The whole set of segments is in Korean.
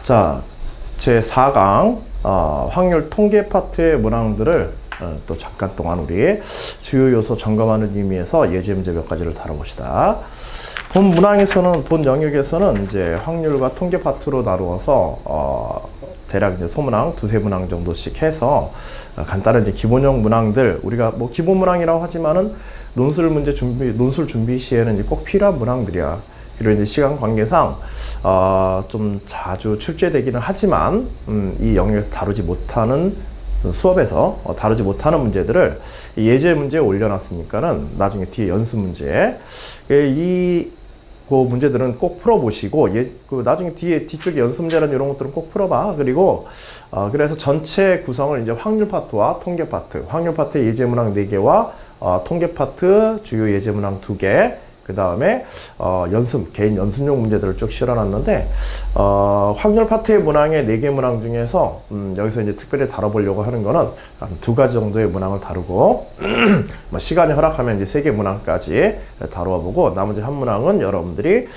자, 제4강 확률 통계 파트의 문항들을 또 잠깐 동안 우리 주요 요소 점검하는 의미에서 예제 문제 몇 가지를 다뤄봅시다. 본 문항에서는, 본 영역에서는 이제 확률과 통계 파트로 나누어서 대략 이제 소문항 두세 문항 정도씩 해서 간단한 이제 기본형 문항들, 우리가 뭐 기본 문항이라고 하지만은 논술 준비 시에는 이제 꼭 필요한 문항들이야. 그리고 이제 시간 관계상 좀 자주 출제되기는 하지만 이 영역에서 다루지 못하는 수업에서 다루지 못하는 문제들을 예제 문제에 올려놨으니까는 나중에 뒤에 연습 문제 그 문제들은 꼭 풀어보시고 나중에 뒤쪽에 연습 문제라는 이런 것들은 꼭 풀어봐. 그리고 그래서 전체 구성을 이제 확률 파트와 통계 파트, 확률 파트 예제 문항 4개와 통계 파트 주요 예제 문항 2개, 그 다음에 개인 연습용 문제들을 쭉 실어놨는데 확률 파트의 문항의 4개 문항 중에서 여기서 이제 특별히 다뤄보려고 하는 거는 한 2가지 정도의 문항을 다루고 뭐 시간이 허락하면 이제 3개 문항까지 다루어보고 나머지 한 문항은 여러분들이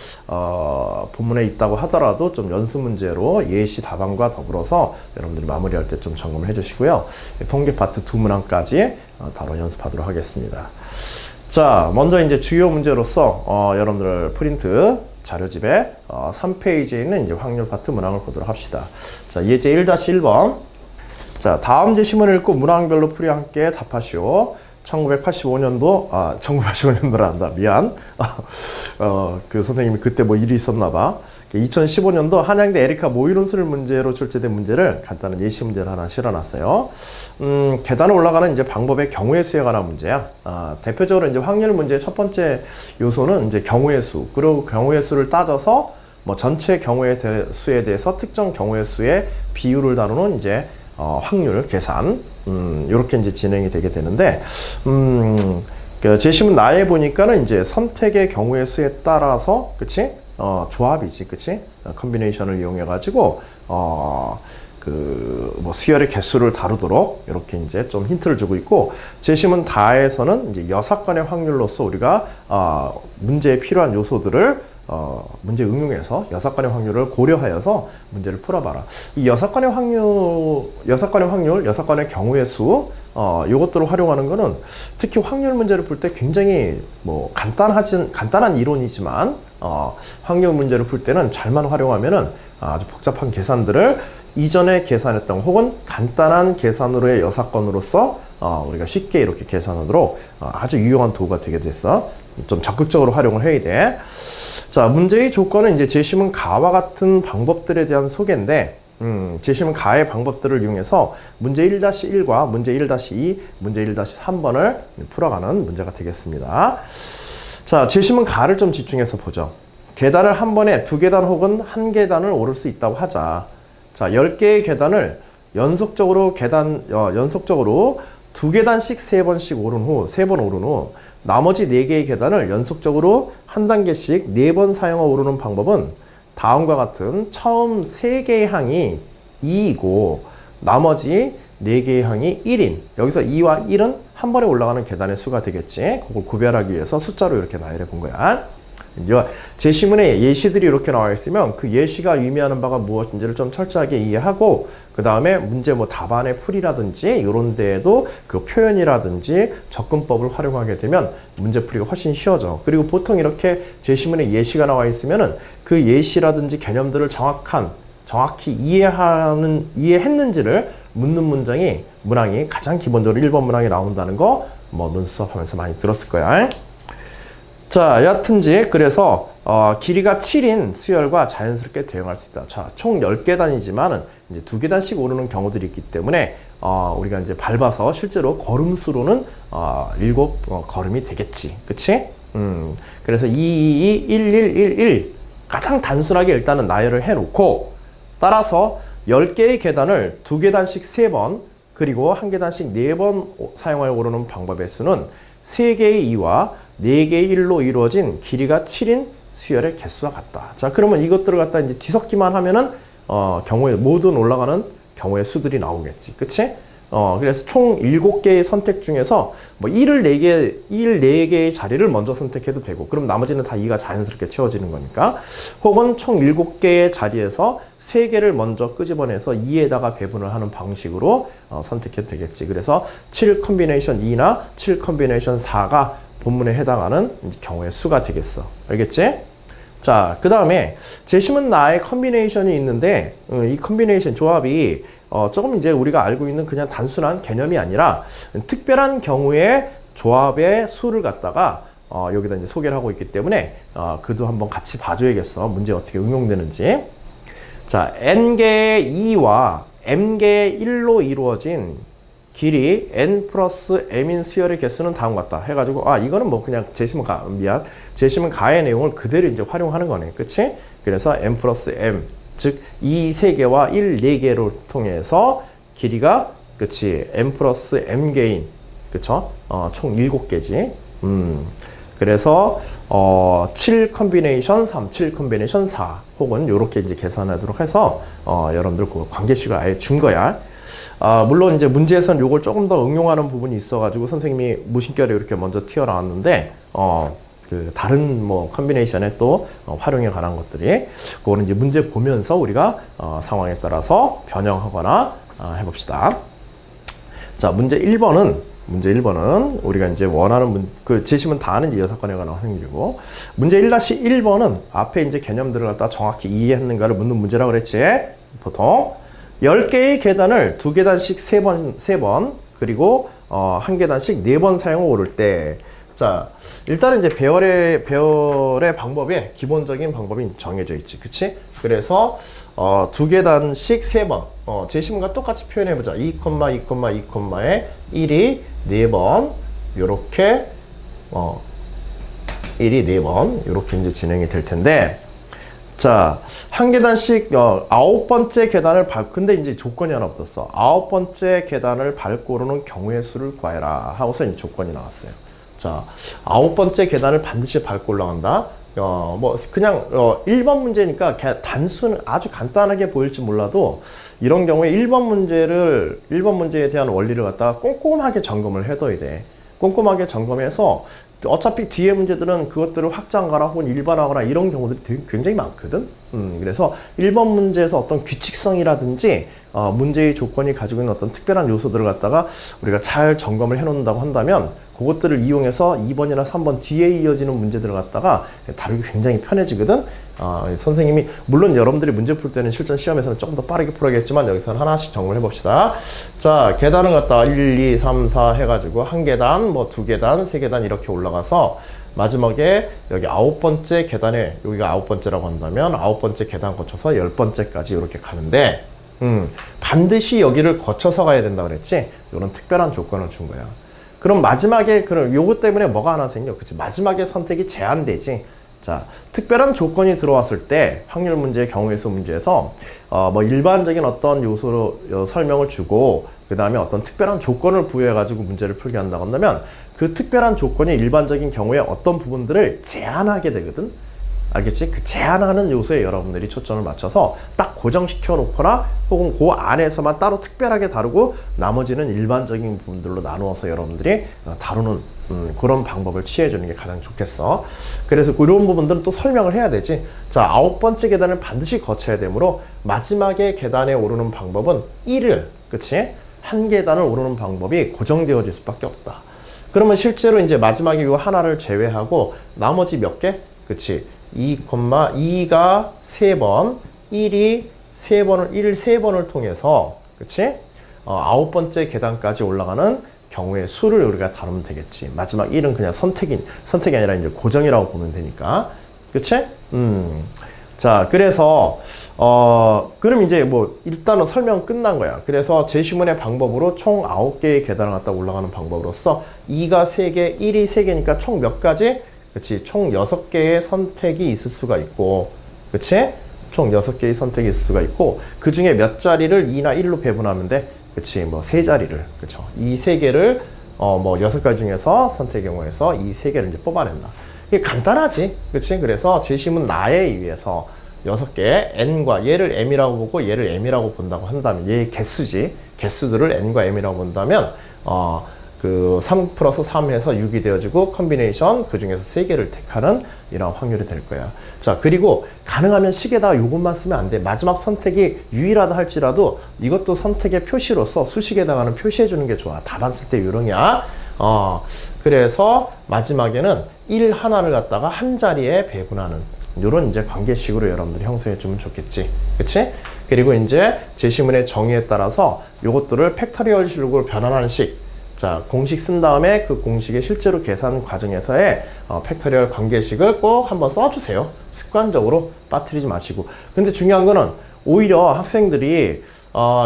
본문에 있다고 하더라도 좀 연습 문제로 예시 답안과 더불어서 여러분들이 마무리할 때 좀 점검을 해주시고요. 통계 파트 2문항까지 다뤄 연습하도록 하겠습니다. 자, 먼저 이제 주요 문제로서 여러분들 프린트 자료집에 3페이지에 있는 이제 확률 파트 문항을 보도록 합시다. 자, 예제 1-1번. 자, 다음 제시문을 읽고 문항별로 풀이 함께 답하시오. 1985년도, 1985년도란다. 미안. 그 선생님이 그때 뭐 일이 있었나 봐. 2015년도 한양대 에리카 모의론술 문제로 출제된 문제를 간단한 예시 문제를 하나 실어놨어요. 계단을 올라가는 이제 방법의 경우의 수에 관한 문제야. 대표적으로 이제 확률 문제의 첫 번째 요소는 이제 경우의 수. 그리고 경우의 수를 따져서 뭐 전체 경우의 수에 대해서 특정 경우의 수의 비율을 다루는 이제 확률 계산. 요렇게 이제 진행이 되게 되는데, 그 제시문 나에 보니까는 이제 선택의 경우의 수에 따라서, 그치? 조합이지, 그치? 컨비네이션을 이용해가지고, 뭐 수열의 개수를 다루도록 이렇게 이제 좀 힌트를 주고 있고, 제시문 다에서는 이제 여사건의 확률로서 우리가, 문제에 필요한 요소들을, 문제 응용해서 여사건의 확률을 고려하여서 문제를 풀어봐라. 이 여사건의 확률, 여사건의 경우의 수, 요것들을 활용하는 거는 특히 확률 문제를 풀 때 굉장히 뭐 간단한 이론이지만, 확률 문제를 풀 때는 잘만 활용하면은 아주 복잡한 계산들을 이전에 계산했던 혹은 간단한 계산으로의 여사건으로서 우리가 쉽게 이렇게 계산하도록 아주 유용한 도구가 되게 됐어. 좀 적극적으로 활용을 해야 돼. 자, 문제의 조건은 이제 제시문 가와 같은 방법들에 대한 소개인데, 제시문 가의 방법들을 이용해서 문제 1-1과 문제 1-2, 문제 1-3번을 풀어가는 문제가 되겠습니다. 자, 제시문 가를 좀 집중해서 보죠. 계단을 한 번에 2계단 혹은 1계단을 오를 수 있다고 하자. 자, 10개의 계단을 연속적으로 2계단씩 3번씩 오른 후, 3번 오른 후, 나머지 4개의 계단을 연속적으로 한 단계씩 4번 사용하여 오르는 방법은 다음과 같은 처음 3개의 항이 2이고 나머지 4개의 항이 1인, 여기서 2와 1은 한 번에 올라가는 계단의 수가 되겠지. 그걸 구별하기 위해서 숫자로 이렇게 나열해 본 거야. 이제 제시문에 예시들이 이렇게 나와 있으면 그 예시가 의미하는 바가 무엇인지를 좀 철저하게 이해하고, 그 다음에 문제 뭐 답안의 풀이라든지 이런 데에도 그 표현이라든지 접근법을 활용하게 되면 문제 풀이가 훨씬 쉬워져. 그리고 보통 이렇게 제시문에 예시가 나와 있으면은 그 예시라든지 개념들을 정확히 이해했는지를 묻는 문항이 가장 기본적으로 1번 문항에 나온다는 거 뭐 눈수업하면서 많이 들었을 거야. 자, 여하튼지 그래서 길이가 7인 수열과 자연스럽게 대응할 수 있다. 자, 총 10계단이지만은 이제 2계단씩 오르는 경우들이 있기 때문에 우리가 이제 밟아서 실제로 걸음수로는 7 걸음이 되겠지. 그치? 그래서 2, 2, 2, 1, 1, 1, 1 가장 단순하게 일단은 나열을 해놓고, 따라서 10개의 계단을 2계단씩 3번 그리고 1계단씩 4번 사용하여 오르는 방법의 수는 3개의 2와 4개의 1로 이루어진 길이가 7인 수열의 개수와 같다. 자, 그러면 이것들을 갖다 이제 뒤섞기만 하면은 모든 올라가는 경우의 수들이 나오겠지. 그치? 그래서 총 7개의 선택 중에서 뭐 4개의 자리를 먼저 선택해도 되고, 그럼 나머지는 다 2가 자연스럽게 채워지는 거니까. 혹은 총 7개의 자리에서 3개를 먼저 끄집어내서 2에다가 배분을 하는 방식으로 선택해도 되겠지. 그래서 7 컨비네이션 2나 7 컨비네이션 4가 본문에 해당하는 경우의 수가 되겠어. 알겠지? 자, 그 다음에 재심은 나의 컨비네이션이 있는데, 이 컨비네이션 조합이 조금 이제 우리가 알고 있는 그냥 단순한 개념이 아니라 특별한 경우에 조합의 수를 갖다가 여기다 이제 소개를 하고 있기 때문에 그도 한번 같이 봐줘야겠어. 문제 어떻게 응용되는지. 자, n개의 2와 m개의 1로 이루어진 길이 n 플러스 m인 수열의 개수는 다음과 같다 해가지고, 이거는 뭐 그냥 재심은 가의 내용을 그대로 이제 활용하는 거네. 그치? 그래서 n 플러스 m, 즉 2 3개와 1 4개를 통해서 길이가, 그치, n 플러스 m개인, 그쵸? 총 7개지. 그래서 7 컨비네이션 3, 7 컨비네이션 4 혹은 요렇게 이제 계산하도록 해서 여러분들 그 관계식을 아예 준 거야. 물론 이제 문제에서는 요걸 조금 더 응용하는 부분이 있어가지고 선생님이 무심결에 이렇게 먼저 튀어나왔는데, 그 다른 뭐 컨비네이션에 또 활용에 관한 것들이, 그거는 이제 문제 보면서 우리가 상황에 따라서 변형하거나 해봅시다. 자, 문제 1번은 우리가 이제 원하는 그 재심은 다 아는 여사건에 관한 확률이고, 문제 1-1번은 앞에 이제 개념들을 갖다 정확히 이해했는가를 묻는 문제라고 그랬지. 보통 10개의 계단을 2계단씩 3번, 그리고 1계단씩 4번 사용을 오를 때, 자, 일단은 이제 배열의 방법에 기본적인 방법이 정해져 있지. 그치? 그래서 2계단씩 3번. 재심과 똑같이 표현해보자. 2, 2, 2에 1이 4번. 요렇게 1이 4번. 요렇게 이제 진행이 될 텐데, 자, 1계단씩 9번째 계단을 근데 이제 조건이 하나 붙었어. 9번째 계단을 밟고 오르는 경우의 수를 구해라 하고서 이제 조건이 나왔어요. 자, 9번째 계단을 반드시 밟고 올라간다. 뭐 그냥 1번 문제니까 아주 간단하게 보일지 몰라도, 이런 경우에 1번 문제에 대한 원리를 갖다가 꼼꼼하게 점검을 해둬야 돼. 꼼꼼하게 점검해서, 어차피 뒤에 문제들은 그것들을 확장하거나 혹은 일반화하거나 이런 경우들이 굉장히 많거든. 그래서 1번 문제에서 어떤 규칙성이라든지 문제의 조건이 가지고 있는 어떤 특별한 요소들을 갖다가 우리가 잘 점검을 해놓는다고 한다면, 그것들을 이용해서 2번이나 3번 뒤에 이어지는 문제들을 갖다가 다루기 굉장히 편해지거든. 선생님이 물론 여러분들이 문제 풀 때는 실전 시험에서는 조금 더 빠르게 풀어야겠지만, 여기서는 하나씩 점검을 해봅시다. 자, 계단을 갖다가 1, 2, 3, 4 해가지고 1계단, 뭐 2계단, 3계단 이렇게 올라가서 마지막에 여기 9번째 계단에, 여기가 9번째라고 한다면 9번째 계단 거쳐서 10번째까지 이렇게 가는데, 반드시 여기를 거쳐서 가야 된다 그랬지? 이런 특별한 조건을 준 거야. 그럼 마지막에, 요거 때문에 뭐가 하나 생겨. 그치? 마지막에 선택이 제한되지. 자, 특별한 조건이 들어왔을 때, 확률 문제의 경우의 수 문제에서, 뭐 일반적인 어떤 요소로 설명을 주고, 그 다음에 어떤 특별한 조건을 부여해가지고 문제를 풀게 한다고 한다면, 그 특별한 조건이 일반적인 경우에 어떤 부분들을 제한하게 되거든? 알겠지? 그 제한하는 요소에 여러분들이 초점을 맞춰서 딱 고정시켜 놓거나, 혹은 그 안에서만 따로 특별하게 다루고, 나머지는 일반적인 부분들로 나누어서 여러분들이 다루는 그런 방법을 취해 주는 게 가장 좋겠어. 그래서 그런 부분들은 또 설명을 해야 되지. 자, 9번째 계단을 반드시 거쳐야 되므로 마지막에 계단에 오르는 방법은 1을, 그치? 한 계단을 오르는 방법이 고정되어질 수밖에 없다. 그러면 실제로 이제 마지막에 이 하나를 제외하고 나머지 몇 개? 그치? 2,2가 3번, 1이 3번을 통해서, 그치? 9번째 계단까지 올라가는 경우의 수를 우리가 다루면 되겠지. 마지막 1은 그냥 선택이 아니라 이제 고정이라고 보면 되니까. 그치? 자, 그래서, 그럼 이제 뭐, 일단은 설명 끝난 거야. 그래서 제시문의 방법으로 총 9개의 계단을 갖다 올라가는 방법으로서 2가 3개, 1이 3개니까 총 몇 가지? 그치? 총 6개의 선택이 있을 수가 있고, 그치? 총 6개의 선택이 있을 수가 있고, 그 중에 몇 자리를 2나 1로 배분하면 돼? 그치? 뭐, 3자리를. 그쵸? 이 3개를, 뭐, 6가지 중에서 선택의 경우에서 이 3개를 이제 뽑아낸다. 이게 간단하지? 그치? 그래서 제시문 나에 의해서 6개, n과 얘를 m이라고 보고 얘를 m이라고 본다고 한다면 얘의 개수들을 n과 m이라고 본다면 그 3 플러스 3 해서 6이 되어지고 컨비네이션 그 중에서 3개를 택하는 이런 확률이 될 거야. 자, 그리고 가능하면 식에다가 요것만 쓰면 안 돼. 마지막 선택이 유일하다 할지라도 이것도 선택의 표시로서 수식에다가는 표시해 주는 게 좋아. 답안 쓸 때 요령이야. 그래서 마지막에는 1 하나를 갖다가 한 자리에 배분하는 요런 이제 관계식으로 여러분들이 형성해 주면 좋겠지. 그치? 그리고 이제 제시문의 정의에 따라서 요것들을 팩터리얼식으로 변환하는 식. 자, 공식 쓴 다음에 그 공식의 실제로 계산 과정에서의 팩터리얼 관계식을 꼭 한번 써주세요. 습관적으로 빠뜨리지 마시고. 근데 중요한 거는 오히려 학생들이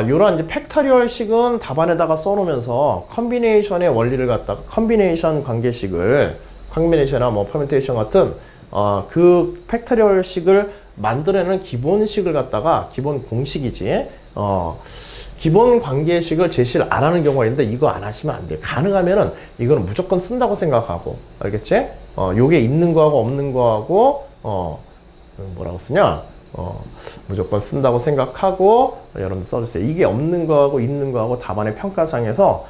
요런 이제 팩터리얼식은 답안에다가 써놓으면서 컨비네이션의 원리를 갖다가 컨비네이션 관계식을 컨비네이션이나 뭐 퍼뮤테이션 같은 그 팩터리얼식을 만들어내는 기본식을 갖다가 기본 공식이지 기본 관계식을 제시를 안 하는 경우가 있는데 이거 안 하시면 안 돼요. 가능하면은 이거는 무조건 쓴다고 생각하고 알겠지? 요게 있는 거하고 없는 거하고 뭐라고 쓰냐? 무조건 쓴다고 생각하고 여러분들 써주세요. 이게 없는 거하고 있는 거하고 답안의 평가상에서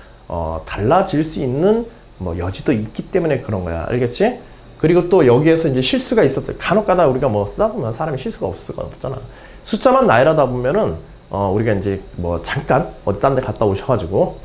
달라질 수 있는 뭐 여지도 있기 때문에 그런 거야. 알겠지? 그리고 또 여기에서 이제 실수가 있었을 때 간혹가다 우리가 뭐 쓰다 보면 사람이 실수가 없을 수가 없잖아. 숫자만 나열하다 보면은 우리가 이제 뭐 잠깐 어디 딴 데 갔다 오셔가지고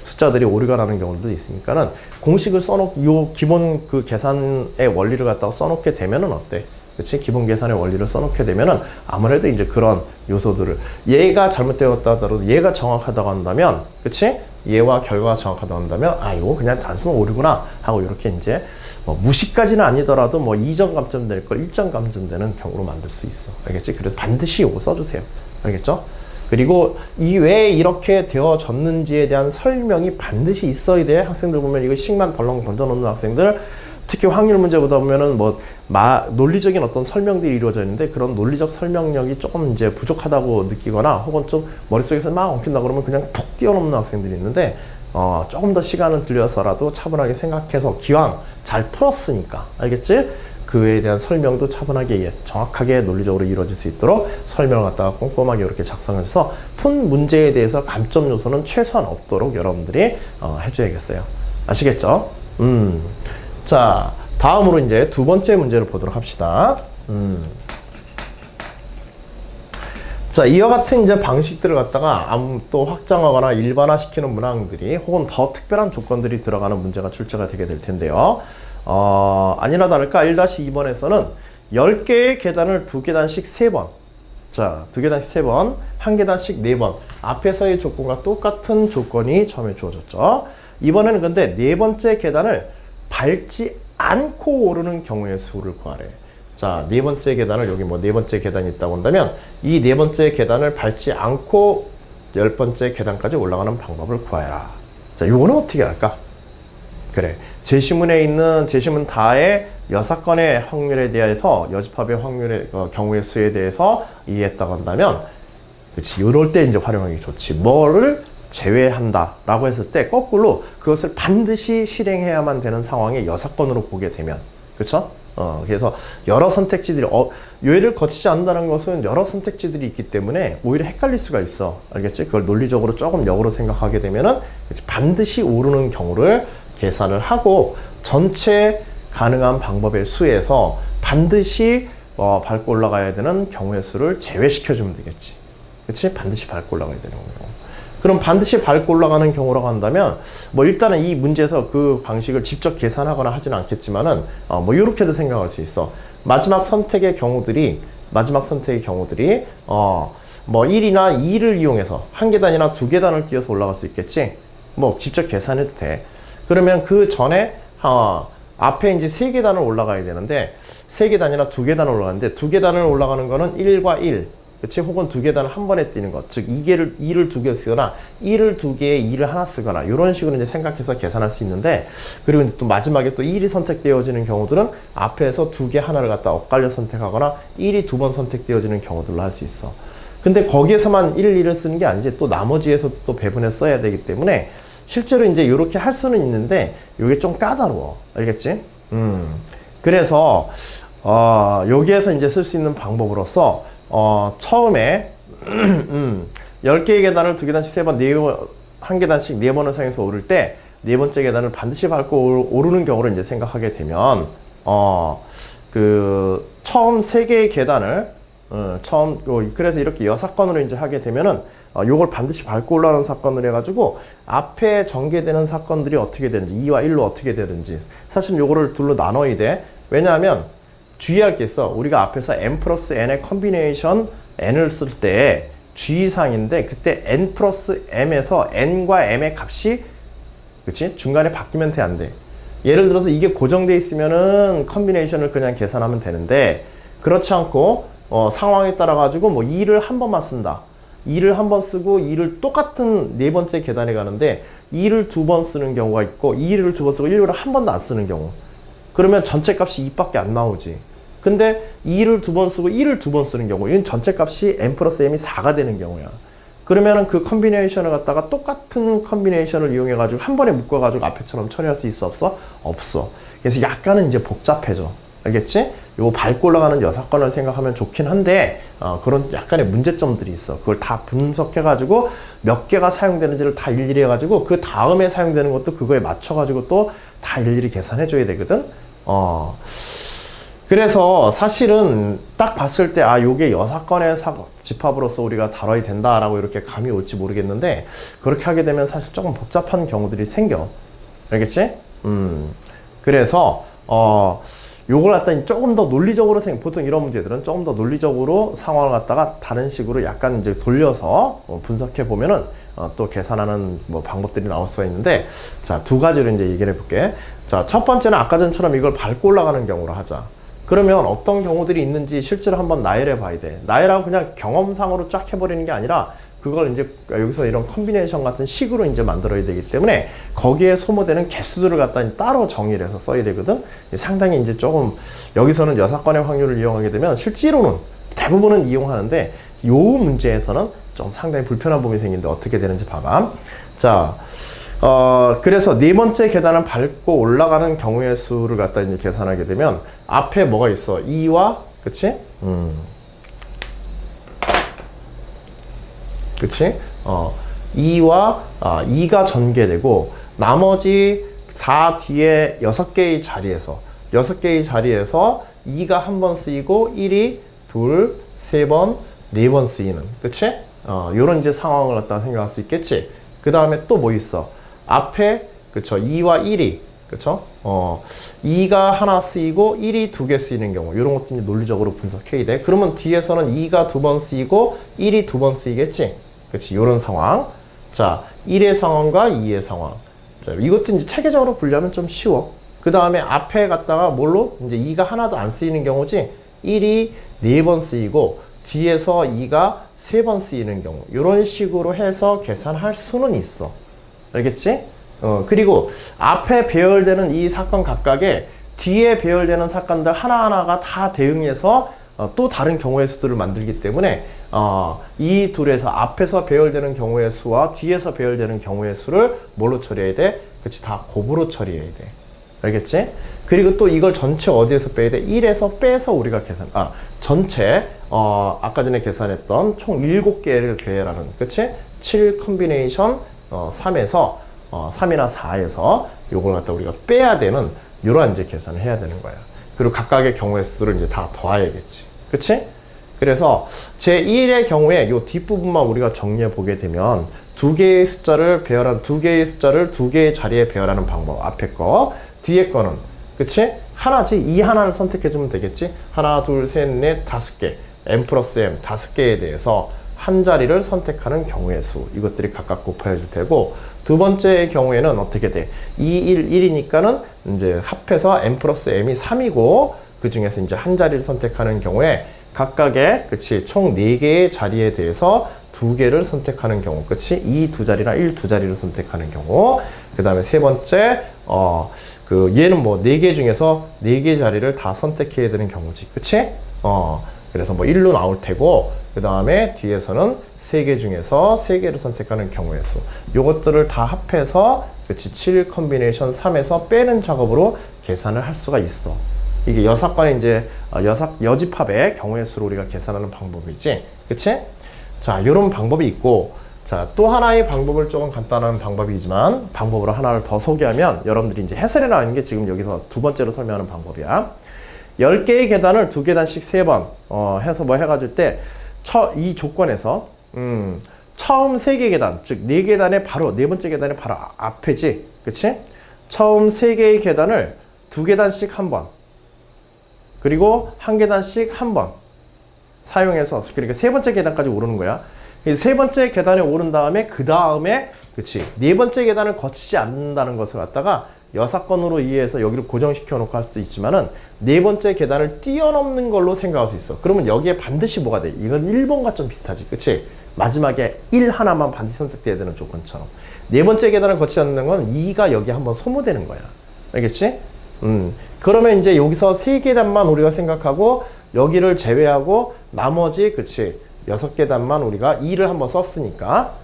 숫자들이 오류가 나는 경우도 있으니까는 공식을 요 기본 그 계산의 원리를 갖다가 써놓게 되면은 어때? 그치? 기본 계산의 원리를 써놓게 되면은 아무래도 이제 그런 요소들을 얘가 잘못되었다 하더라도 얘가 정확하다고 한다면 그치? 얘와 결과가 정확하다고 한다면 이거 그냥 단순 오류구나 하고 이렇게 이제 뭐 무시까지는 아니더라도 뭐 2점 감점 될 걸 1점 감점 되는 경우로 만들 수 있어. 알겠지? 그래서 반드시 요거 써주세요. 알겠죠? 그리고 이 왜 이렇게 되어졌는지에 대한 설명이 반드시 있어야 돼. 학생들 보면 이거 식만 덜렁 던져놓는 학생들 특히 확률 문제 보다 보면은 뭐 논리적인 어떤 설명들이 이루어져 있는데 그런 논리적 설명력이 조금 이제 부족하다고 느끼거나 혹은 좀 머릿속에서 막 엉킨다 그러면 그냥 푹 뛰어넘는 학생들이 있는데 조금 더 시간을 들여서라도 차분하게 생각해서 기왕 잘 풀었으니까 알겠지? 그에 대한 설명도 차분하게 정확하게 논리적으로 이루어질 수 있도록 설명을 갖다가 꼼꼼하게 이렇게 작성해서 푼 문제에 대해서 감점 요소는 최소한 없도록 여러분들이 해줘야겠어요. 아시겠죠? 자, 다음으로 이제 두 번째 문제를 보도록 합시다. 자, 이와 같은 이제 방식들을 갖다가 또 확장하거나 일반화시키는 문항들이 혹은 더 특별한 조건들이 들어가는 문제가 출제가 되게 될 텐데요. 아니나 다를까 1-2번에서는 10개의 계단을 2계단씩 3번. 자, 2계단씩 3번, 1계단씩 4번. 앞에서의 조건과 똑같은 조건이 처음에 주어졌죠. 이번에는 근데 네 번째 계단을 밟지 않고 오르는 경우의 수를 구하래. 자, 네 번째 계단을 여기 뭐 네 번째 계단이 있다고 한다면 이 네 번째 계단을 밟지 않고 10번째 계단까지 올라가는 방법을 구하라. 자, 요거는 어떻게 할까? 그래. 제시문에 있는 제시문 다의 6건의 확률에 대해서 여집합의 확률의 경우의 수에 대해서 이해했다고 한다면 그렇지. 이럴 때 이제 활용하기 좋지. 뭐를 제외한다 라고 했을 때 거꾸로 그것을 반드시 실행해야만 되는 상황에 6건으로 보게 되면 그렇죠? 그래서 여러 선택지들이 요일을 거치지 않는다는 것은 여러 선택지들이 있기 때문에 오히려 헷갈릴 수가 있어. 알겠지? 그걸 논리적으로 조금 역으로 생각하게 되면은 반드시 오르는 경우를 계산을 하고 전체 가능한 방법의 수에서 반드시 밟고 올라가야 되는 경우의 수를 제외시켜주면 되겠지. 그치? 반드시 밟고 올라가야 되는 거예요. 그럼 반드시 밟고 올라가는 경우라고 한다면 뭐 일단은 이 문제에서 그 방식을 직접 계산하거나 하지는 않겠지만은 뭐 이렇게도 생각할 수 있어. 마지막 선택의 경우들이 뭐 1이나 2를 이용해서 한 계단이나 두 계단을 뛰어서 올라갈 수 있겠지. 뭐 직접 계산해도 돼. 그러면 그 전에 앞에 이제 3계단을 올라가야 되는데 3계단이나 2계단을 올라가는데 2계단을 올라가는 거는 1과 1 그치? 혹은 2계단을 한 번에 뛰는 것. 즉 2를 2개 쓰거나 1을 2개에 2를 하나 쓰거나 이런 식으로 이제 생각해서 계산할 수 있는데 그리고 또 마지막에 또 1이 선택되어지는 경우들은 앞에서 2개 하나를 갖다 엇갈려 선택하거나 1이 2번 선택되어지는 경우들로 할 수 있어. 근데 거기에서만 1, 2를 쓰는 게 아니지 또 나머지에서도 또 배분해 써야 되기 때문에 실제로 이제 이렇게 할 수는 있는데 이게 좀 까다로워. 알겠지? 그래서 여기에서 이제 쓸 수 있는 방법으로서, 처음에, 10개의 계단을 2계단씩 3번, 1계단씩 4번을 사용해서 오를 때, 4번째 계단을 반드시 밟고 오르는 경우를 이제 생각하게 되면, 처음 3개의 계단을, 그래서 이렇게 여사건으로 이제 하게 되면은, 요걸 반드시 밟고 올라가는 사건을 해가지고, 앞에 전개되는 사건들이 어떻게 되는지, 2와 1로 어떻게 되는지, 사실 요거를 둘로 나눠야 돼. 왜냐하면, 주의할 게 있어. 우리가 앞에서 n 플러스 n의 컨비네이션 n을 쓸 때, 주의사항인데, 그때 n 플러스 m에서 n과 m의 값이, 그치? 중간에 바뀌면 돼, 안 돼. 예를 들어서 이게 고정돼 있으면은 컨비네이션을 그냥 계산하면 되는데, 그렇지 않고, 상황에 따라 가지고 뭐 2를 한 번만 쓴다. 2를 한 번 쓰고 2를 똑같은 4번째 계단에 가는데 2를 2번 쓰는 경우가 있고 2를 2번 쓰고 1을 한 번도 안 쓰는 경우. 그러면 전체 값이 2밖에 안 나오지. 근데 2를 2번 쓰고 1을 2번 쓰는 경우, 이건 전체 값이 n 플러스 m이 4가 되는 경우야. 그러면은 그 컨비네이션을 갖다가 똑같은 컨비네이션을 이용해가지고 한 번에 묶어가지고 앞에처럼 처리할 수 있어, 없어? 없어. 그래서 약간은 이제 복잡해져. 알겠지? 요거 밟고 올라가는 여사건을 생각하면 좋긴 한데, 그런 약간의 문제점들이 있어. 그걸 다 분석해가지고 몇 개가 사용되는지를 다 일일이 해가지고 그 다음에 사용되는 것도 그거에 맞춰가지고 또 다 일일이 계산해줘야 되거든? 그래서 사실은 딱 봤을 때, 요게 여사건의 집합으로서 우리가 다뤄야 된다라고 이렇게 감이 올지 모르겠는데, 그렇게 하게 되면 사실 조금 복잡한 경우들이 생겨. 알겠지? 그래서, 요걸 갖다 조금 더 논리적으로 보통 이런 문제들은 조금 더 논리적으로 상황을 갖다가 다른 식으로 약간 이제 돌려서 분석해 보면은 또 계산하는 뭐 방법들이 나올 수가 있는데, 자, 2가지로 이제 얘기를 해볼게. 자, 첫 번째는 아까 전처럼 이걸 밟고 올라가는 경우로 하자. 그러면 어떤 경우들이 있는지 실제로 한번 나열해 봐야 돼. 나열하고 그냥 경험상으로 쫙 해버리는 게 아니라 그걸 이제 여기서 이런 컨비네이션 같은 식으로 이제 만들어야 되기 때문에 거기에 소모되는 개수들을 갖다 따로 정의를 해서 써야 되거든. 상당히 이제 조금 여기서는 여사건의 확률을 이용하게 되면 실제로는 대부분은 이용하는데 요 문제에서는 좀 상당히 불편한 부분이 생기는데 어떻게 되는지 봐봐. 자, 그래서 4번째 계단을 밟고 올라가는 경우의 수를 갖다 이제 계산하게 되면 앞에 뭐가 있어? 2와, 그치? 그치? 2와 2가 전개되고 나머지 4 뒤에 6개의 자리에서 2가 한 번 쓰이고 1이 2, 3번, 4번 쓰이는, 그치? 요런 이제 상황을 갖다가 생각할 수 있겠지? 그 다음에 또 뭐 있어? 앞에, 그쵸? 2와 1이, 그쵸? 2가 하나 쓰이고 1이 2개 쓰이는 경우, 이런 것도 이제 논리적으로 분석해야 돼. 그러면 뒤에서는 2가 2번 쓰이고 1이 2번 쓰이겠지? 그치? 요런 상황. 자, 1의 상황과 2의 상황. 자, 이것도 이제 체계적으로 분류하면 좀 쉬워. 그 다음에 앞에 갔다가 뭘로? 이제 2가 하나도 안 쓰이는 경우지? 1이 4번 쓰이고 뒤에서 2가 3번 쓰이는 경우. 이런 식으로 해서 계산할 수는 있어. 알겠지? 그리고 앞에 배열되는 이 사건 각각에 뒤에 배열되는 사건들 하나하나가 다 대응해서 또 다른 경우의 수들을 만들기 때문에 이 둘에서 앞에서 배열되는 경우의 수와 뒤에서 배열되는 경우의 수를 뭘로 처리해야 돼? 그치, 다 곱으로 처리해야 돼. 알겠지? 그리고 또 이걸 전체 어디에서 빼야 돼? 1에서 빼서 우리가 전체 아까 전에 계산했던 총 7개를 배열하는, 그치? 7 컨비네이션 3에서 3이나 4에서 요걸 갖다 우리가 빼야 되는 요런 이제 계산을 해야 되는 거야. 그리고 각각의 경우의 수를 이제 다 더해야겠지. 그치? 그래서 제1의 경우에 요 뒷부분만 우리가 정리해 보게 되면 2개의 숫자를 2개의 자리에 배열하는 방법. 앞에 거, 뒤에 거는, 그치? 하나지? 이 하나를 선택해 주면 되겠지? 하나, 둘, 셋, 넷, 5개. n 플러스 m 5개에 대해서 한 자리를 선택하는 경우의 수. 이것들이 각각 곱해 줄 테고, 두 번째 경우에는 어떻게 돼? 2, 1, 1이니까는 이제 합해서 n 플러스 m이 3이고, 그 중에서 이제 한 자리를 선택하는 경우에 각각의, 그치, 총 4개의 자리에 대해서 2개를 선택하는 경우, 그치? 2 두 자리나 1 두 자리를 선택하는 경우, 그 다음에 세 번째, 얘는 뭐 4개 중에서 4개 자리를 다 선택해야 되는 경우지, 그치? 그래서 뭐 1로 나올 테고, 그 다음에 뒤에서는 3개 중에서 3개를 선택하는 경우의 수. 요것들을 다 합해서, 그치, 7 컨비네이션 3에서 빼는 작업으로 계산을 할 수가 있어. 이게 여사건의 이제 여집합의 경우의 수를 우리가 계산하는 방법이지. 그치? 자, 요런 방법이 있고, 자, 또 하나의 방법을 조금 간단한 방법이지만, 방법으로 하나를 더 소개하면, 여러분들이 이제 해설에 나오는 게 지금 여기서 두 번째로 설명하는 방법이야. 10개의 계단을 2계단씩 3번, 해서 뭐 해가지고 이 조건에서, 처음 3개 계단, 즉 4계단의 바로, 네 번째 계단의 바로 앞에지. 그치? 처음 3개의 계단을 2계단씩 한 번, 그리고 1계단씩 한 번 사용해서, 그러니까 세 번째 계단까지 오르는 거야. 세 번째 계단에 오른 다음에, 그 다음에, 그치, 네 번째 계단을 거치지 않는다는 것을 갖다가 여사건으로 이해해서 여기를 고정시켜 놓고 할 수도 있지만은, 네 번째 계단을 뛰어넘는 걸로 생각할 수 있어. 그러면 여기에 반드시 뭐가 돼? 이건 1번과 좀 비슷하지. 그치? 마지막에 1 하나만 반드시 선택돼야 되는 조건처럼. 네 번째 계단을 거치지 않는 건 2가 여기 한번 소모되는 거야. 알겠지? 그러면 이제 여기서 3계단만 우리가 생각하고, 여기를 제외하고, 나머지, 그치, 6계단만 우리가 2를 한번 썼으니까,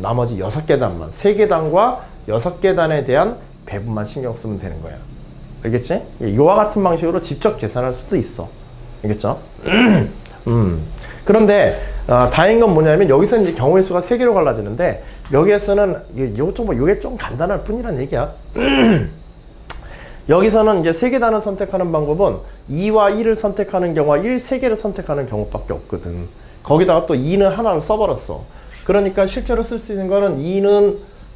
나머지 6계단만, 3계단과 6계단에 대한 배분만 신경 쓰면 되는 거야. 알겠지? 이와 같은 방식으로 직접 계산할 수도 있어. 알겠죠? 그런데, 다행인 건 뭐냐면, 여기서 이제 경우의 수가 3개로 갈라지는데, 여기에서는, 이게 좀 간단할 뿐이란 얘기야. 여기서는 이제 3계단을 선택하는 방법은 2와 1을 선택하는 경우와 1, 3개를 선택하는 경우밖에 없거든. 거기다가 또 2는 하나를 써버렸어. 그러니까 실제로 쓸 수 있는 거는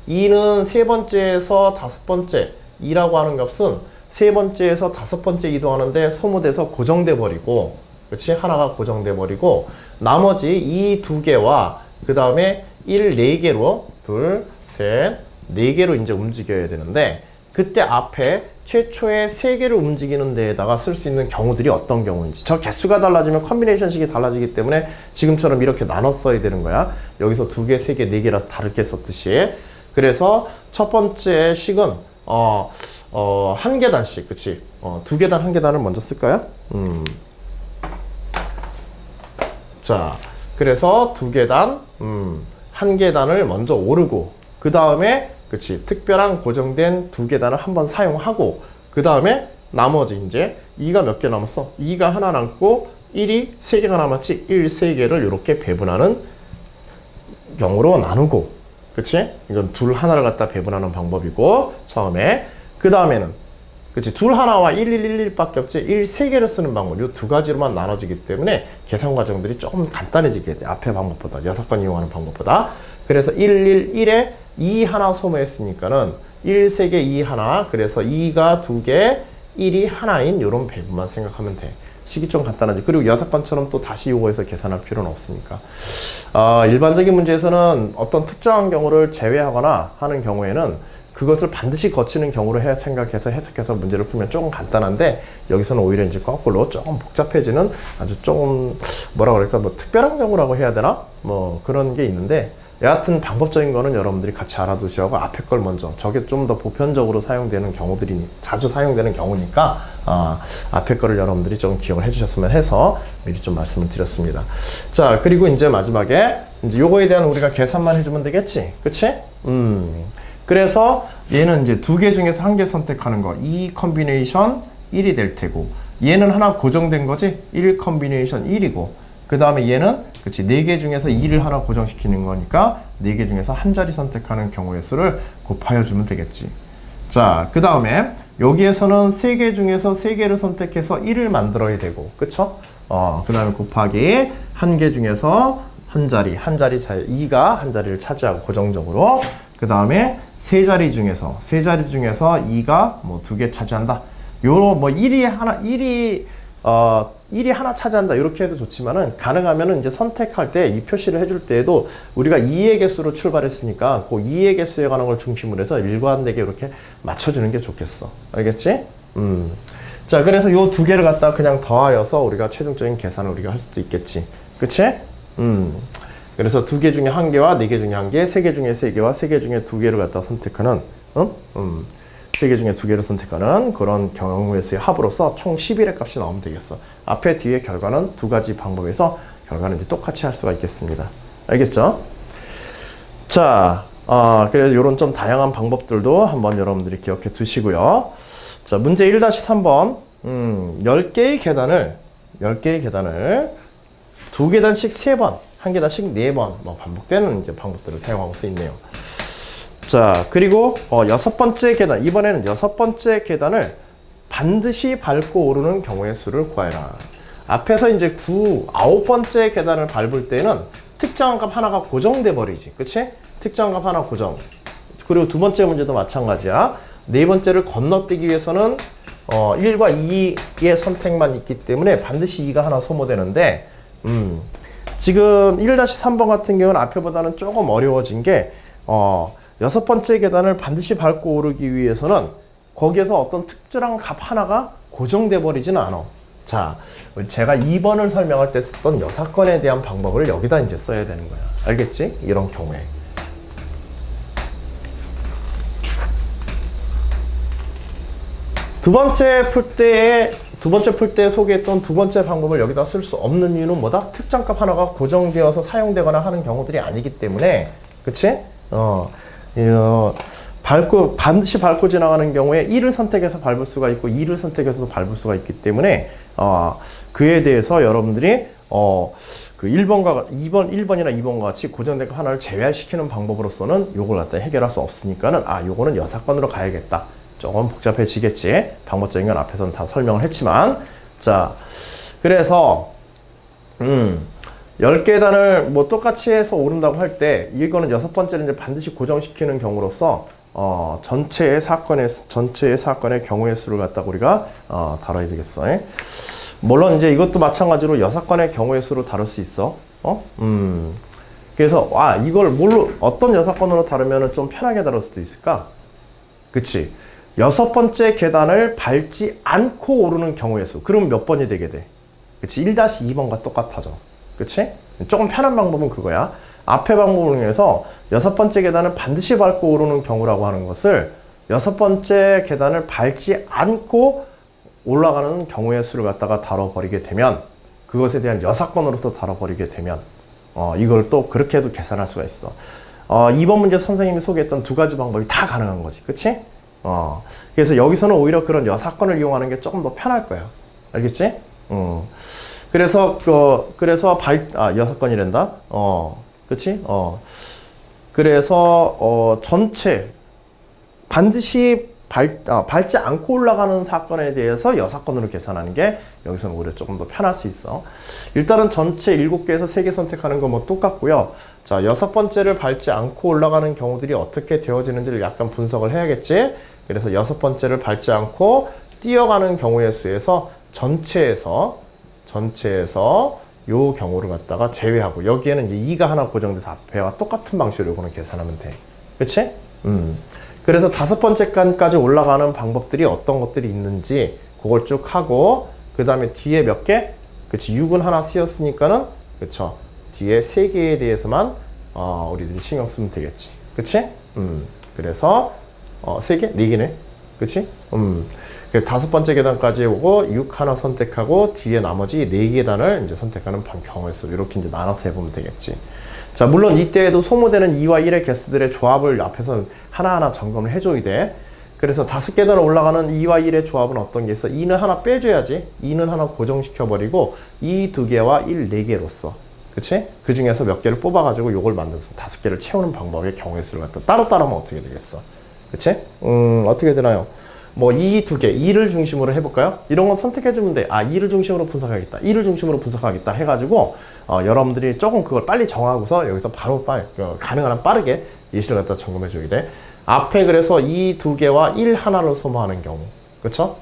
2는 세 번째에서 다섯 번째 2라고 하는 값은 세 번째에서 다섯 번째 이동하는데 소모돼서 고정돼 버리고, 그렇지? 하나가 고정돼 버리고, 나머지 이 2개와 그 다음에 1, 4개로 둘, 셋, 4개로 이제 움직여야 되는데, 그때 앞에 최초의 3개를 움직이는 데에다가 쓸 수 있는 경우들이 어떤 경우인지, 저 개수가 달라지면 컨비네이션식이 달라지기 때문에 지금처럼 이렇게 나눠 써야 되는 거야. 여기서 2개, 3개, 4개라서 다르게 썼듯이. 그래서 첫 번째 식은 1계단씩, 그치? 2계단, 1계단을 먼저 쓸까요? 자, 그래서 2계단, 1계단을 먼저 오르고, 그 다음에, 그치, 특별한 고정된 2계단을 한번 사용하고, 그 다음에 나머지 이제 2가 몇 개 남았어? 2가 하나 남고 1이 3개가 남았지. 1, 3개를 이렇게 배분하는 경우로 나누고, 그치? 이건 둘 하나를 갖다 배분하는 방법이고, 처음에. 그 다음에는, 그치, 둘 하나와 1, 1, 1, 1밖에 없지. 1, 3개를 쓰는 방법. 이 두 가지로만 나눠지기 때문에 계산 과정들이 조금 간단해지게 돼. 앞에 방법보다, 6번 이용하는 방법보다. 그래서 1, 1, 1에 2 하나 소모했으니까는 1, 3개, 2 하나. 그래서 2가 2개, 1이 하나인 이런 배분만 생각하면 돼. 식이 좀 간단하지. 그리고 6번처럼 또 다시 요거해서 계산할 필요는 없으니까. 일반적인 문제에서는 어떤 특정한 경우를 제외하거나 하는 경우에는 그것을 반드시 거치는 경우로 생각해서 해석해서 문제를 풀면 조금 간단한데, 여기서는 오히려 이제 거꾸로 조금 복잡해지는, 아주 조금 뭐라 그럴까, 뭐 특별한 경우라고 해야 되나? 뭐 그런 게 있는데, 여하튼 방법적인 거는 여러분들이 같이 알아두셔야 하고, 앞에 걸 먼저, 저게 좀 더 보편적으로 사용되는 경우들이, 자주 사용되는 경우니까 앞에 거를 여러분들이 좀 기억을 해주셨으면 해서 미리 좀 말씀을 드렸습니다. 자, 그리고 이제 마지막에 이제 요거에 대한 우리가 계산만 해주면 되겠지, 그치? 그래서 얘는 이제 2개 중에서 1개 선택하는 거, 2 컨비네이션 1이 될 테고, 얘는 하나 고정된 거지, 1 컨비네이션 1이고, 그 다음에 얘는, 그치, 4개 중에서 2를 하나 고정시키는 거니까 4개 중에서 한 자리 선택하는 경우의 수를 곱하여 주면 되겠지. 자, 그 다음에 여기에서는 3개 중에서 3개를 선택해서 1을 만들어야 되고, 그쵸? 그 다음에 곱하기 1개 중에서 한 자리 2가 한 자리를 차지하고 고정적으로, 그 다음에 3자리 중에서 2가 뭐 2개 차지한다. 요런 뭐 1이 하나 차지한다. 이렇게 해도 좋지만은, 가능하면은 이제 선택할 때 이 표시를 해줄 때에도 우리가 2의 개수로 출발했으니까 그 2의 개수에 관한 걸 중심으로 해서 일관되게 이렇게 맞춰주는 게 좋겠어. 알겠지? 자, 그래서 요 2개를 갖다 그냥 더하여서 우리가 최종적인 계산을 우리가 할 수도 있겠지. 그치? 그래서 2개 중에 1개와 4개 중에 1개, 3개 중에 3개와 3개 중에 2개를 갖다 선택하는, 3개 중에 2개를 선택하는 그런 경우의 수의 합으로서 총 11의 값이 나오면 되겠어. 앞에 뒤에 결과는 두 가지 방법에서 결과는 이제 똑같이 할 수가 있겠습니다. 알겠죠? 자, 그래서 이런 좀 다양한 방법들도 한번 여러분들이 기억해 두시고요. 자, 문제 1-3번. 10개의 계단을 2계단씩 3번, 1계단씩 4번 뭐 반복되는 이제 방법들을 사용하고 있네요. 자, 그리고 6번째 계단, 이번에는 6번째 계단을 반드시 밟고 오르는 경우의 수를 구하라. 앞에서 이제 9번째 계단을 밟을 때는 특정한 값 하나가 고정돼 버리지. 그치? 특정한 값 하나 고정. 그리고 두 번째 문제도 마찬가지야. 네 번째를 건너뛰기 위해서는 1과 2의 선택만 있기 때문에 반드시 2가 하나 소모되는데, 지금 1-3번 같은 경우는 앞에보다는 조금 어려워진 게, 6번째 계단을 반드시 밟고 오르기 위해서는 거기에서 어떤 특정한 값 하나가 고정돼 버리지는 않아. 자, 제가 2번을 설명할 때 썼던 여사건에 대한 방법을 여기다 이제 써야 되는 거야. 알겠지? 이런 경우에. 두 번째 풀 때 소개했던 두 번째 방법을 여기다 쓸 수 없는 이유는 뭐다? 특정값 하나가 고정되어서 사용되거나 하는 경우들이 아니기 때문에, 그치? 반드시 밟고 지나가는 경우에 1을 선택해서 밟을 수가 있고 2를 선택해서도 밟을 수가 있기 때문에, 그에 대해서 여러분들이, 그 1번이나 2번과 같이 고정된 거 하나를 제외시키는 방법으로서는 요걸 갖다 해결할 수 없으니까는, 요거는 여사건으로 가야겠다. 조금 복잡해지겠지. 방법적인 건 앞에서는 다 설명을 했지만. 자, 그래서, 10계단을 뭐 똑같이 해서 오른다고 할 때, 이거는 6번째를 이제 반드시 고정시키는 경우로서, 전체의 사건의 경우의 수를 갖다가 우리가, 다뤄야 되겠어. 물론 이제 이것도 마찬가지로 여사건의 경우의 수로 다룰 수 있어. 그래서, 이걸 어떤 여사건으로 다루면 좀 편하게 다룰 수도 있을까? 그치? 6번째 계단을 밟지 않고 오르는 경우의 수. 그럼 몇 번이 되게 돼? 그치? 1-2번과 똑같아져. 그치? 조금 편한 방법은 그거야. 앞에 방법을 통해서 6번째 계단을 반드시 밟고 오르는 경우라고 하는 것을 6번째 계단을 밟지 않고 올라가는 경우의 수를 갖다가 다뤄버리게 되면, 그것에 대한 여사건으로서 다뤄버리게 되면, 이걸 또 그렇게 해도 계산할 수가 있어. 2번 문제 선생님이 소개했던 두 가지 방법이 다 가능한 거지. 그치? 그래서 여기서는 오히려 그런 여사건을 이용하는 게 조금 더 편할 거야. 알겠지? 그래서 여사건이란다? 그치? 그래서, 전체, 반드시 밟지 않고 올라가는 사건에 대해서 여사건으로 계산하는 게 여기서는 오히려 조금 더 편할 수 있어. 일단은 전체 7개에서 3개 선택하는 거 뭐 똑같고요. 자, 6번째를 밟지 않고 올라가는 경우들이 어떻게 되어지는지를 약간 분석을 해야겠지? 그래서 6번째를 밟지 않고 뛰어가는 경우의 수에서 전체에서 요 경우를 갖다가 제외하고, 여기에는 이제 2가 하나 고정돼서 앞에와 똑같은 방식으로 요거는 계산하면 돼. 그치? 그래서 5번째까지 올라가는 방법들이 어떤 것들이 있는지 그걸 쭉 하고, 그 다음에 뒤에 몇 개? 그치? 6은 하나 쓰였으니까는, 그쵸? 뒤에 3개에 대해서만 우리들이 신경 쓰면 되겠지. 그치? 그래서 3개? 4개네. 그치? 5번째 계단까지 오고 6 하나 선택하고 뒤에 나머지 4계단을 이제 선택하는 경우의 수, 이렇게 이제 나눠서 해보면 되겠지. 자, 물론 이때에도 소모되는 2와 1의 개수들의 조합을 앞에서 하나하나 점검을 해줘야 돼. 그래서 5계단을 올라가는 2와 1의 조합은 어떤 게 있어? 2는 하나 빼줘야지. 2는 하나 고정시켜버리고 2 2개와 1 4개로서, 그치? 그 중에서 몇 개를 뽑아가지고 요걸 만들어서 5개를 채우는 방법의 경우의 수를 갖다 따로따로 하면 어떻게 되겠어? 그치? 어떻게 되나요? 뭐 2, 2개, 2를 중심으로 해볼까요? 이런 건 선택해주면 돼. 2를 중심으로 분석하겠다, 2를 중심으로 분석하겠다 해가지고 여러분들이 조금 그걸 빨리 정하고서 여기서 바로 가능한 한 빠르게 예시를 갖다 점검해줘야 돼. 앞에 그래서 2, 2개와 1 하나를 소모하는 경우, 그쵸?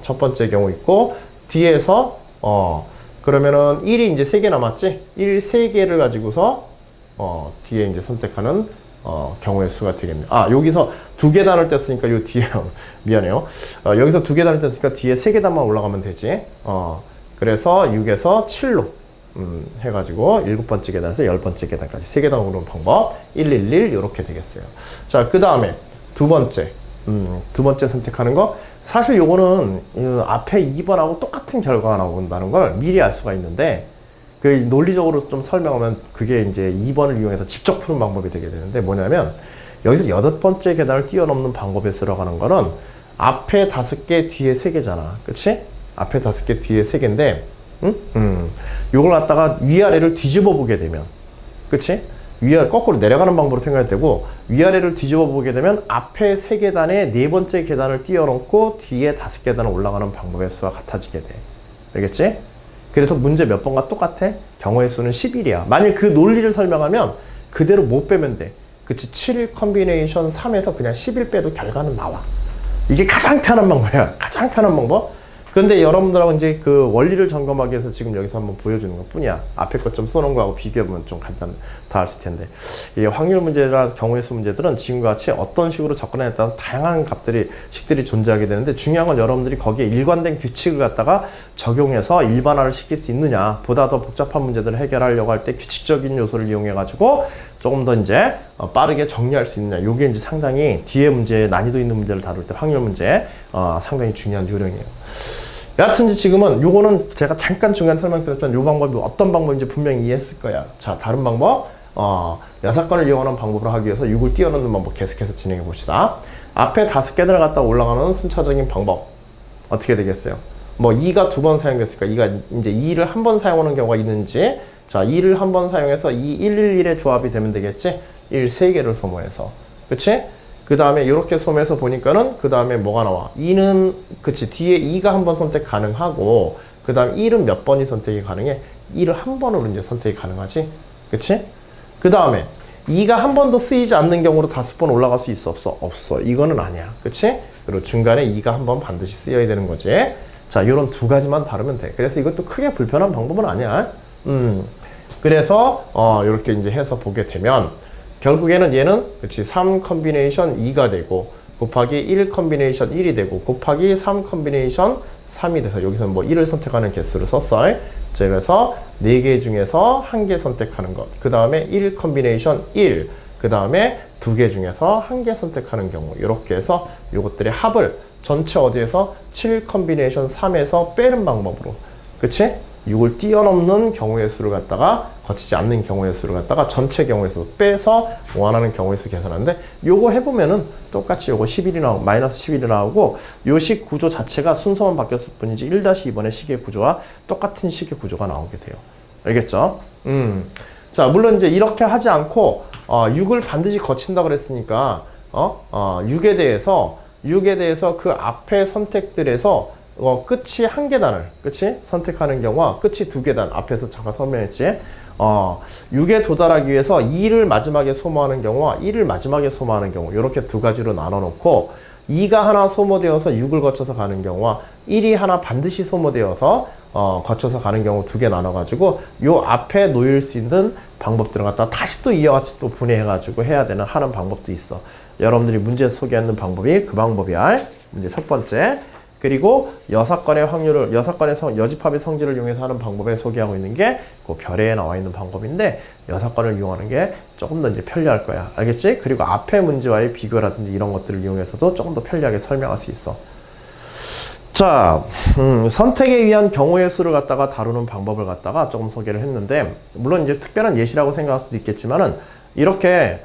첫 번째 경우 있고, 뒤에서 그러면은 1이 이제 3개 남았지? 1 3개를 가지고서 뒤에 이제 선택하는 경우의 수가 되겠네요. 여기서 2계단을 뗐으니까 요 뒤에 미안해요. 여기서 2계단을 뗐으니까 뒤에 3계단만 올라가면 되지. 그래서 6에서 7로 해가지고 7번째 계단에서 10번째 계단까지 3계단 오르는 방법 111 이렇게 되겠어요. 자, 그 다음에 두 번째 선택하는 거, 사실 요거는 앞에 2번하고 똑같은 결과가 나온다는 걸 미리 알 수가 있는데, 그 논리적으로 좀 설명하면 그게 이제 2번을 이용해서 직접 푸는 방법이 되게 되는데, 뭐냐면 여기서 8번째 계단을 뛰어넘는 방법에 들어가는 거는 앞에 5개, 뒤에 3개잖아. 그치? 앞에 5개, 뒤에 3개인데, 요걸 갖다가 위아래를 뒤집어 보게 되면, 그치? 거꾸로 내려가는 방법으로 생각해도 되고, 위아래를 뒤집어 보게 되면 앞에 3계단에 4번째 계단을 띄워놓고 뒤에 5계단을 올라가는 방법의 수가 같아지게 돼. 알겠지? 그래서 문제 몇 번과 똑같아? 경우의 수는 11이야. 만약 그 논리를 설명하면 그대로 못 빼면 돼. 그치? 7 컨비네이션 3에서 그냥 11 빼도 결과는 나와. 이게 가장 편한 방법이야. 가장 편한 방법. 근데 여러분들하고 이제 그 원리를 점검하기 위해서 지금 여기서 한번 보여주는 것 뿐이야. 앞에 것 좀 써놓은 거하고 비교해보면 좀 간단, 더 알 수 있을 텐데. 이 확률 문제나 경우의 수 문제들은 지금과 같이 어떤 식으로 접근에 따라서 다양한 식들이 존재하게 되는데, 중요한 건 여러분들이 거기에 일관된 규칙을 갖다가 적용해서 일반화를 시킬 수 있느냐. 보다 더 복잡한 문제들을 해결하려고 할 때 규칙적인 요소를 이용해가지고 조금 더 이제 빠르게 정리할 수 있느냐. 요게 이제 상당히 뒤에 문제, 난이도 있는 문제를 다룰 때 확률 문제 상당히 중요한 요령이에요. 여하튼 지금은 요거는 제가 잠깐 중간 설명드렸던 요 방법이 어떤 방법인지 분명히 이해했을 거야. 자, 다른 방법, 여사건을 이용하는 방법으로 하기 위해서 6을 띄워넣는 방법 계속해서 진행해 봅시다. 앞에 5개들을 갖다 올라가는 순차적인 방법 어떻게 되겠어요? 뭐 2가 2번 사용됐으니까 2가 이제 2를 한 번 사용하는 경우가 있는지, 자, 2를 한 번 사용해서 2, 111의 조합이 되면 되겠지? 1 3개를 소모해서. 그치? 그 다음에 이렇게 소모해서 보니까는 그 다음에 뭐가 나와? 2는, 그치, 뒤에 2가 한 번 선택 가능하고, 그 다음 1은 몇 번이 선택이 가능해? 1을 한 번으로 이제 선택이 가능하지? 그치? 그 다음에 2가 한 번도 쓰이지 않는 경우로 5번 올라갈 수 있어? 없어? 없어. 이거는 아니야. 그치? 그리고 중간에 2가 한 번 반드시 쓰여야 되는 거지. 자, 요런 2가지만 다루면 돼. 그래서 이것도 크게 불편한 방법은 아니야. 그래서, 요렇게 이제 해서 보게 되면, 결국에는 얘는, 그치, 3 컨비네이션 2가 되고, 곱하기 1 컨비네이션 1이 되고, 곱하기 3 컨비네이션 3이 돼서, 여기서는 뭐 1을 선택하는 개수를 썼어요. 그래서 4개 중에서 1개 선택하는 것. 그 다음에 1 컨비네이션 1. 그 다음에 2개 중에서 1개 선택하는 경우. 이렇게 해서 요것들의 합을 전체 어디에서 7 컨비네이션 3에서 빼는 방법으로. 그치? 6을 뛰어넘는 경우의 수를 갖다가, 거치지 않는 경우의 수를 갖다가 전체 경우의 수 빼서 원하는 경우의 수 계산하는데, 요거 해보면은 똑같이 요거 11이 나오고, 마이너스 11이 나오고, 요 식 구조 자체가 순서만 바뀌었을 뿐이지 1-2번의 식의 구조와 똑같은 식의 구조가 나오게 돼요. 알겠죠? 자, 물론 이제 이렇게 하지 않고, 6을 반드시 거친다 그랬으니까, 6에 대해서 그 앞에 선택들에서 끝이 1계단을, 그치? 선택하는 경우와 끝이 2계단, 앞에서 잠깐 설명했지? 6에 도달하기 위해서 2를 마지막에 소모하는 경우와 1을 마지막에 소모하는 경우, 이렇게 2가지로 나눠 놓고, 2가 하나 소모되어서 6을 거쳐서 가는 경우와 1이 하나 반드시 소모되어서 거쳐서 가는 경우 2개 나눠가지고, 요 앞에 놓일 수 있는 방법들을 갖다가 다시 또 이와 같이 또 분해해가지고 해야 되는, 하는 방법도 있어. 여러분들이 문제 소개하는 방법이 그 방법이야. 문제 첫 번째. 그리고 여사건의 확률을, 여집합의 성질을 이용해서 하는 방법에 소개하고 있는 게 그 별에 나와 있는 방법인데, 여사건을 이용하는 게 조금 더 이제 편리할 거야. 알겠지? 그리고 앞에 문제와의 비교라든지 이런 것들을 이용해서도 조금 더 편리하게 설명할 수 있어. 자, 선택에 의한 경우의 수를 갖다가 다루는 방법을 갖다가 조금 소개를 했는데, 물론 이제 특별한 예시라고 생각할 수도 있겠지만은, 이렇게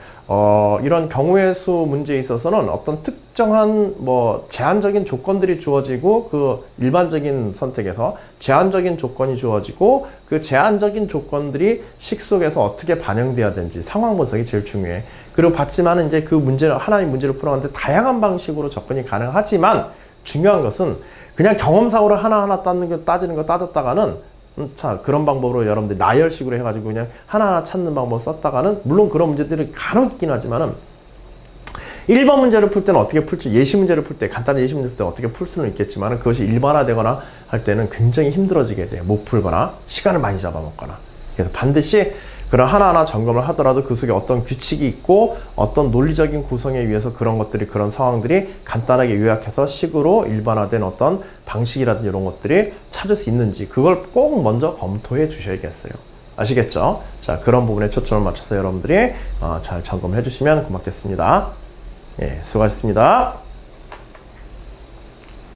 이런 경우의 수 문제에 있어서는 어떤 특정한 뭐 제한적인 조건들이 주어지고, 그 일반적인 선택에서 제한적인 조건이 주어지고, 그 제한적인 조건들이 식 속에서 어떻게 반영돼야 되는지 상황 분석이 제일 중요해. 그리고 봤지만은 이제 그 문제를, 하나의 문제를 풀어가는데 다양한 방식으로 접근이 가능하지만, 중요한 것은 그냥 경험상으로 하나하나 따지는 거 따졌다가는, 자, 그런 방법으로 여러분들 나열식으로 해가지고 그냥 하나하나 찾는 방법 썼다가는, 물론 그런 문제들이 간혹 있긴 하지만은, 1번 문제를 풀 때는 어떻게 풀지, 예시 문제를 풀 때, 간단한 예시 문제를 풀 때 어떻게 풀 수는 있겠지만은, 그것이 일반화되거나 할 때는 굉장히 힘들어지게 돼. 못 풀거나, 시간을 많이 잡아먹거나. 그래서 반드시 그런 하나하나 점검을 하더라도 그 속에 어떤 규칙이 있고, 어떤 논리적인 구성에 의해서 그런 것들이, 그런 상황들이 간단하게 요약해서 식으로 일반화된 어떤 방식이라든지 이런 것들이 찾을 수 있는지, 그걸 꼭 먼저 검토해 주셔야겠어요. 아시겠죠? 자, 그런 부분에 초점을 맞춰서 여러분들이 잘 점검해 주시면 고맙겠습니다. 예, 수고하셨습니다.